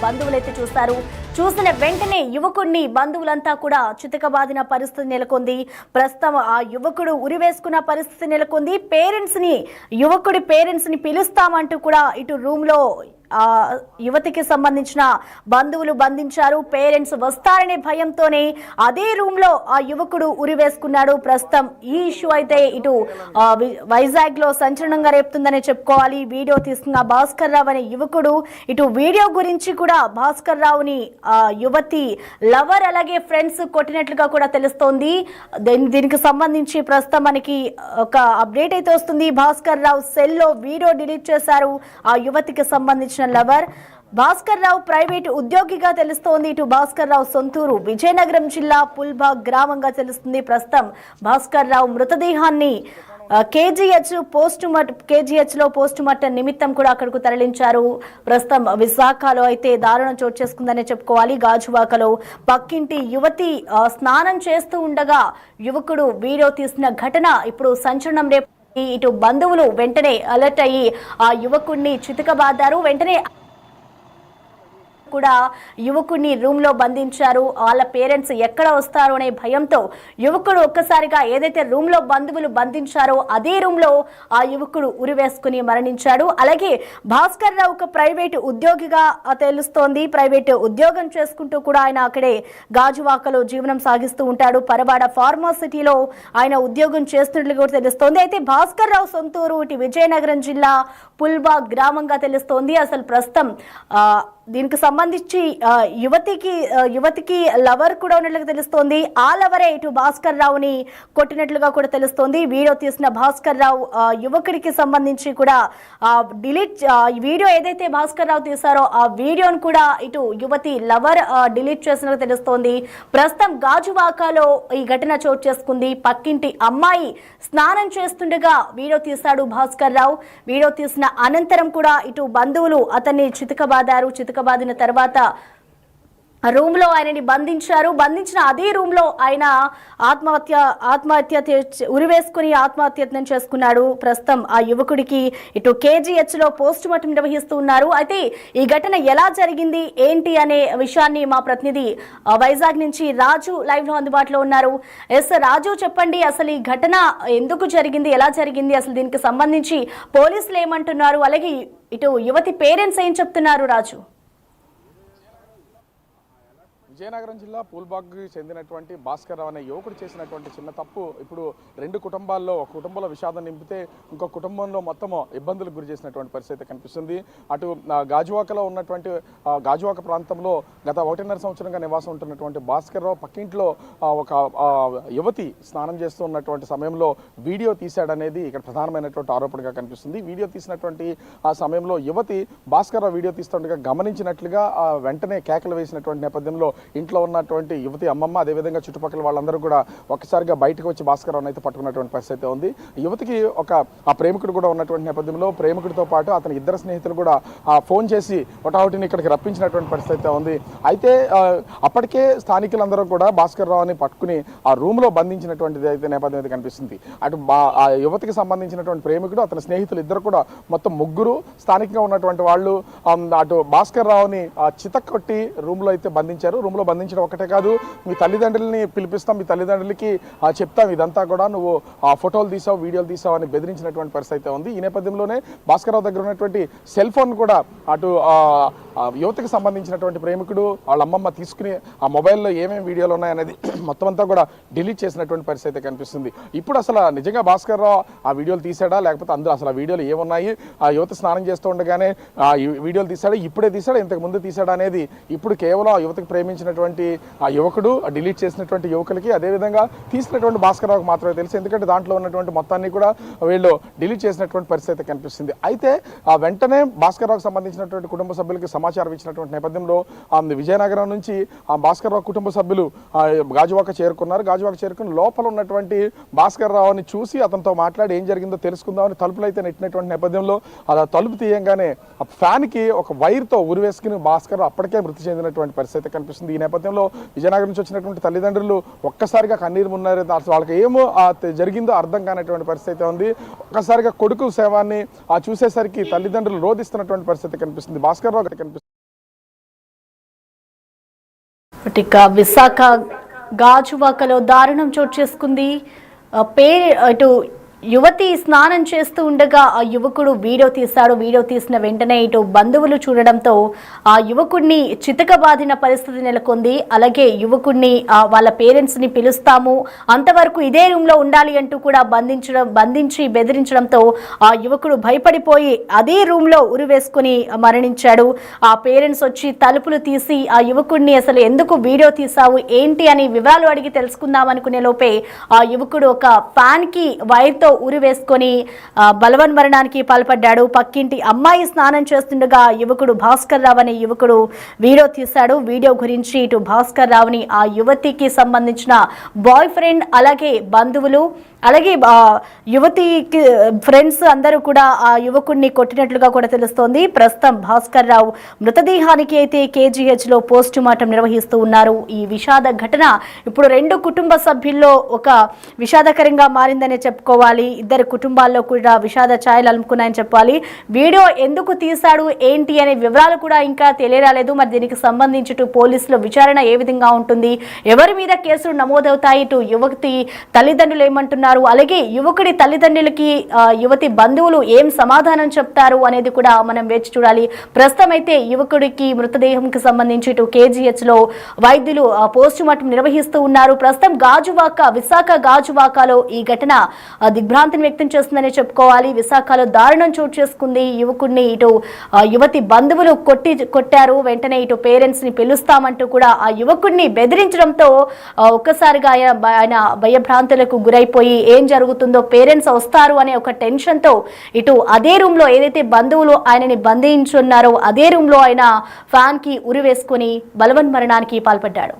బంధువులైతే చూశారు. చూసిన వెంటనే యువకుడిని బంధువులంతా కూడా చితకబాదిన పరిస్థితి నెలకొంది. ప్రస్తుతం ఆ యువకుడు ఉరివేసుకున్న పరిస్థితి నెలకొంది. యువకుడి పేరెంట్స్ ని పిలుస్తామంటూ కూడా ఇటు రూమ్ లో యువతికి సంబంధించిన బంధువులు బంధించారు. పేరెంట్స్ వస్తారనే భయంతోనే అదే రూమ్ లో ఆ యువకుడు ఉరివేసుకున్నాడు. ప్రస్తుతం ఈ ఇష్యూ అయితే ఇటు వైజాగ్ లో సంచలనంగా రేపుతుందనే చెప్పుకోవాలి. వీడియో తీసుకున్న భాస్కర్ రావు అనే యువకుడు ఇటు వీడియో గురించి కూడా భాస్కర్ రావుని యువతి లవర్ అలాగే ఫ్రెండ్స్ కొట్టినట్లుగా కూడా తెలుస్తోంది. దీనికి సంబంధించి ప్రస్తుతం మనకి ఒక అప్డేట్ అయితే వస్తుంది. భాస్కర్ రావు సెల్ లో వీడియో డిలీట్ చేశారు ఆ యువతికి సంబంధించి లవర్. భాస్కర్ రావు ప్రైవేట్ ఉద్యోగిగా తెలుస్తోంది. ఇటు భాస్కర్ రావు సొంతూరు విజయనగరం జిల్లా పుల్బాగ్ గ్రామంగా తెలుస్తుంది. ప్రస్తుతం భాస్కర్ రావు మృతదేహాన్ని కేజీహెచ్ లో పోస్ట్ మార్టం నిమిత్తం కూడా అక్కడకు తరలించారు. ప్రస్తుతం విశాఖలో అయితే దారుణం చోటు చేసుకుందనే చెప్పుకోవాలి. గాజువాకలో పక్కింటి యువతి స్నానం చేస్తూ ఉండగా యువకుడు వీడియో తీసిన ఘటన ఇప్పుడు సంచలనం రేపు. ఇటు బంధువులు వెంటనే అలర్ట్ అయ్యి ఆ యువకుడిని చితకబాదారు. వెంటనే కూడా యువకుడిని రూమ్ లో బంధించారు. వాళ్ళ పేరెంట్స్ ఎక్కడ వస్తారు అనే భయంతో యువకుడు ఒక్కసారిగా ఏదైతే రూమ్ లో బంధువులు బంధించారో అదే రూమ్ లో ఆ యువకుడు ఉరివేసుకుని మరణించాడు. అలాగే భాస్కర్ రావు ఒక ప్రైవేట్ ఉద్యోగిగా తెలుస్తోంది. ప్రైవేట్ ఉద్యోగం చేసుకుంటూ కూడా ఆయన అక్కడే గాజువాకలో జీవనం సాగిస్తూ ఉంటాడు. పరవాడ ఫార్మాసిటీలో ఆయన ఉద్యోగం చేస్తున్నట్లు కూడా తెలుస్తోంది. అయితే భాస్కర్ రావు సొంతూరు ఇటు విజయనగరం జిల్లా పుల్బాగ్ గ్రామంగా తెలుస్తోంది. అసలు ప్రస్తుతం దీనికి సంబంధించి యువతికి లవర్ కూడా ఉన్నట్లుగా తెలుస్తోంది. ఆ లవరే ఇటు భాస్కర్ రావుని కొట్టినట్లుగా కూడా తెలుస్తోంది. వీడియో తీసిన భాస్కర్ రావు యువకుడికి సంబంధించి కూడా వీడియో ఏదైతే భాస్కర్ రావు తీశారో ఆ వీడియోను కూడా ఇటు యువతి లవర్ డిలీట్ చేసినట్లుగా తెలుస్తోంది. ప్రస్తుతం గాజువాకలో ఈ ఘటన చోటు చేసుకుంది. పక్కింటి అమ్మాయి స్నానం చేస్తుండగా వీడియో తీశాడు భాస్కర్ రావు. వీడియో తీసిన అనంతరం కూడా ఇటు బంధువులు అతన్ని చితకబాదారు. చితకబాదిన తర్వాత రూమ్ లో ఆయనని బంధించారు. బంధించిన అదే రూమ్ లో ఆయన ఆత్మహత్య ఉరివేసుకుని ఆత్మహత్యత్నం చేసుకున్నాడు. ప్రస్తుతం ఆ యువకుడికి ఇటు కేజీహెచ్ లో పోస్ట్ మార్టం నిర్వహిస్తూ ఉన్నారు. అయితే ఈ ఘటన ఎలా జరిగింది ఏంటి అనే విషయాన్ని మా ప్రతినిధి వైజాగ్ నుంచి రాజు లైవ్ లో అందుబాటులో ఉన్నారు. రాజు, చెప్పండి, అసలు ఈ ఘటన ఎందుకు జరిగింది, ఎలా జరిగింది, అసలు దీనికి సంబంధించి పోలీసులు ఏమంటున్నారు, అలాగే ఇటు యువతి పేరెంట్స్ ఏం చెప్తున్నారు? రాజు, విజయనగరం జిల్లా పూల్బాగ్కి చెందినటువంటి భాస్కర్ రావు అనే యువకుడు చేసినటువంటి చిన్న తప్పు ఇప్పుడు రెండు కుటుంబాల్లో, ఒక కుటుంబంలో విషాదం నింపితే ఇంకో కుటుంబంలో మొత్తము ఇబ్బందులకు గురి చేసినటువంటి పరిస్థితి కనిపిస్తుంది. అటు గాజువాకలో ఉన్నటువంటి గాజువాక ప్రాంతంలో గత 1.5 సంవత్సరంగా నివాసం ఉంటున్నటువంటి భాస్కర్ రావు పక్కింట్లో ఒక యువతి స్నానం చేస్తూ ఉన్నటువంటి సమయంలో వీడియో తీశాడనేది ఇక్కడ ప్రధానమైనటువంటి ఆరోపణగా కనిపిస్తుంది. వీడియో తీసినటువంటి ఆ సమయంలో యువతి భాస్కర్ రావు వీడియో తీస్తుండగా గమనించినట్లుగా వెంటనే కేకలు వేసినటువంటి నేపథ్యంలో ఇంట్లో ఉన్నటువంటి యువతి అమ్మమ్మ, అదేవిధంగా చుట్టుపక్కల వాళ్ళందరూ కూడా ఒక్కసారిగా బయటకు వచ్చి భాస్కర్ రావును అయితే పట్టుకున్నటువంటి పరిస్థితి ఉంది. యువతికి ఆ ప్రేమికుడు కూడా ఉన్నటువంటి నేపథ్యంలో ప్రేమికుడితో పాటు అతని ఇద్దరు స్నేహితులు కూడా ఫోన్ చేసి ఒకటిని ఇక్కడికి రప్పించినటువంటి పరిస్థితి ఉంది. అయితే అప్పటికే స్థానికులందరూ కూడా భాస్కర్ రావుని పట్టుకుని ఆ రూమ్ లో బంధించినటువంటిది అయితే నేపథ్యం అయితే కనిపిస్తుంది. అటు ఆ యువతికి సంబంధించినటువంటి ప్రేమికుడు, అతని స్నేహితులు ఇద్దరు కూడా మొత్తం ముగ్గురు స్థానికంగా ఉన్నటువంటి వాళ్ళు అటు భాస్కర్ రావుని చితక్కొట్టి రూమ్ లో అయితే బంధించారు. రూమ్ లో బంధించడం ఒకటే కాదు, మీ తల్లిదండ్రులని పిలిపిస్తాం, మీ తల్లిదండ్రులకి చెప్తాం ఇదంతా కూడా, నువ్వు ఫోటోలు తీసావు, వీడియోలు తీసావు అని బెదిరించినటువంటి పరిస్థితి ఉంది. ఈ నేపథ్యంలోనే భాస్కర్ రావు దగ్గర ఉన్నటువంటి సెల్ ఫోన్ కూడా అటు యువతకు సంబంధించినటువంటి ప్రేమికుడు వాళ్ళ అమ్మమ్మ తీసుకుని ఆ మొబైల్లో ఏమేమి వీడియోలు ఉన్నాయనేది మొత్తం అంతా కూడా డిలీట్ చేసినటువంటి పరిస్థితి కనిపిస్తుంది. ఇప్పుడు అసలు నిజంగా భాస్కర్ రావు ఆ వీడియోలు తీసాడా, లేకపోతే అందులో అసలు ఆ వీడియోలు ఏమున్నాయి, ఆ యువత స్నానం చేస్తూ ఉండగానే ఆ వీడియోలు తీసాడా, ఇప్పుడే తీసాడా, ఇంతకు ముందు తీసాడా అనేది ఇప్పుడు కేవలం ఆ యువతకు ప్రేమించినటువంటి ఆ యువకుడు, డిలీట్ చేసినటువంటి యువకులకి, అదేవిధంగా తీసినటువంటి భాస్కర్ రావుకి మాత్రమే తెలుసు. ఎందుకంటే దాంట్లో ఉన్నటువంటి మొత్తాన్ని కూడా వీళ్ళు డిలీట్ చేసినటువంటి పరిస్థితి కనిపిస్తుంది. అయితే వెంటనే భాస్కర్ రావుకి సంబంధించినటువంటి కుటుంబ సభ్యులకి సమాచారం ఇచ్చినటువంటి నేపథ్యంలో విజయనగరం నుంచి ఆ భాస్కర్ రావు కుటుంబ సభ్యులు గాజువాక చేరుకున్నారు. గాజువాక చేరుకుని లోపల ఉన్నటువంటి భాస్కర్ రావుని చూసి అతనితో మాట్లాడి ఏం జరిగిందో తెలుసుకుందామని తలుపులు అయితే నెట్టినటువంటి నేపథ్యంలో అలా తలుపు తీయంగానే ఆ ఫ్యాన్కి ఒక వైర్తో ఉరివేసుకుని భాస్కర్ రావు అప్పటికే మృతి చెందినటువంటి పరిస్థితి కనిపిస్తుంది. ఈ నేపథ్యంలో విజయనగరం నుంచి వచ్చినటువంటి తల్లిదండ్రులు ఒక్కసారిగా కన్నీరు మున్నారు. వాళ్ళకి ఏమో జరిగిందో అర్థం కానటువంటి పరిస్థితి ఉంది. ఒక్కసారిగా కొడుకు సేవాన్ని చూసేసరికి తల్లిదండ్రులు రోధిస్తున్నటువంటి పరిస్థితి కనిపిస్తుంది. భాస్కర్ రావు కనిపిస్తుంది. ఇక విశాఖ గాజువాకలో దారుణం చోటు చేసుకుంది. ఇటు యువతి స్నానం చేస్తూ ఉండగా ఆ యువకుడు వీడియో తీశాడు. వీడియో తీసిన వెంటనే ఇటు బంధువులు చూడడంతో ఆ యువకుడిని చితకబాదిన పరిస్థితి నెలకొంది. అలాగే యువకుడిని వాళ్ళ పేరెంట్స్ ని పిలుస్తాము, అంతవరకు ఇదే రూమ్ లో ఉండాలి అంటూ కూడా బంధించి బెదిరించడంతో ఆ యువకుడు భయపడిపోయి అదే రూమ్ లో ఉరివేసుకుని మరణించాడు. ఆ పేరెంట్స్ వచ్చి తలుపులు తీసి ఆ యువకుడిని అసలు ఎందుకు వీడియో తీసావు ఏంటి అని వివరాలు అడిగి తెలుసుకుందాం అనుకునే లోపే ఆ యువకుడు ఒక ఫ్యాన్ కి వైర్తో ఉరి వేసుకొని బలవన్మరణానికి పాల్పడ్డాడు. పక్కింటి అమ్మాయి స్నానం చేస్తుండగా యువకుడు భాస్కర్ రావు అనే యువకుడు వీడియో తీశాడు. వీడియో గురించి ఇటు భాస్కర్ రావుని ఆ యువతికి సంబంధించిన బాయ్ ఫ్రెండ్, అలాగే బంధువులు, అలాగే యువతికి ఫ్రెండ్స్ అందరూ కూడా ఆ యువకుడిని కొట్టినట్లుగా కూడా తెలుస్తోంది. ప్రస్తుతం భాస్కర్ రావు మృతదేహానికి అయితే KGH లో పోస్ట్ మార్టం నిర్వహిస్తూ ఉన్నారు. ఈ విషాద ఘటన ఇప్పుడు రెండు కుటుంబ సభ్యుల్లో ఒక విషాదకరంగా మారిందనే చెప్పుకోవాలి. ఇద్దరు కుటుంబాల్లో కూడా విషాద ఛాయలు అలుముకున్నాయని చెప్పాలి. వీడియో ఎందుకు తీశాడు ఏంటి అనే వివరాలు కూడా ఇంకా తెలియరాలేదు. మరి దీనికి సంబంధించి ఇటు పోలీసుల విచారణ ఏ విధంగా ఉంటుంది, ఎవరి మీద కేసులు నమోదవుతాయి, ఇటు యువతి తల్లిదండ్రులు ఏమంటున్నారు, అలాగే యువకుడి తల్లిదండ్రులకి యువతి బంధువులు ఏం సమాధానం చెప్తారు అనేది కూడా మనం వేచి చూడాలి. ప్రస్తుతం అయితే యువకుడికి మృతదేహంకి సంబంధించి ఇటు KGH లో వైద్యులు పోస్ట్ మార్టం నిర్వహిస్తూ ఉన్నారు. ప్రస్తుతం విశాఖ గాజువాకలో ఈ ఘటన దిగ్భ్రాంతిని వ్యక్తం చేస్తుందని చెప్పుకోవాలి. విశాఖలో దారుణం చోటు చేసుకుంది. యువకుడిని ఇటు యువతి బంధువులు కొట్టారు. వెంటనే ఇటు పేరెంట్స్ ని పిలుస్తామంటూ కూడా ఆ యువకుడిని బెదిరించడంతో ఒక్కసారిగా ఆయన భయభ్రాంతులకు గురైపోయి ఏం జరుగుతుందో, పేరెంట్స్ వస్తారు అనే ఒక టెన్షన్ తో ఇటు అదే రూమ్ లో ఏదైతే బంధువులు ఆయనని బంధించున్నారో అదే రూమ్ లో ఆయన ఫ్యాన్ కి ఉరి వేసుకుని బలవన్మరణానికి పాల్పడ్డాడు.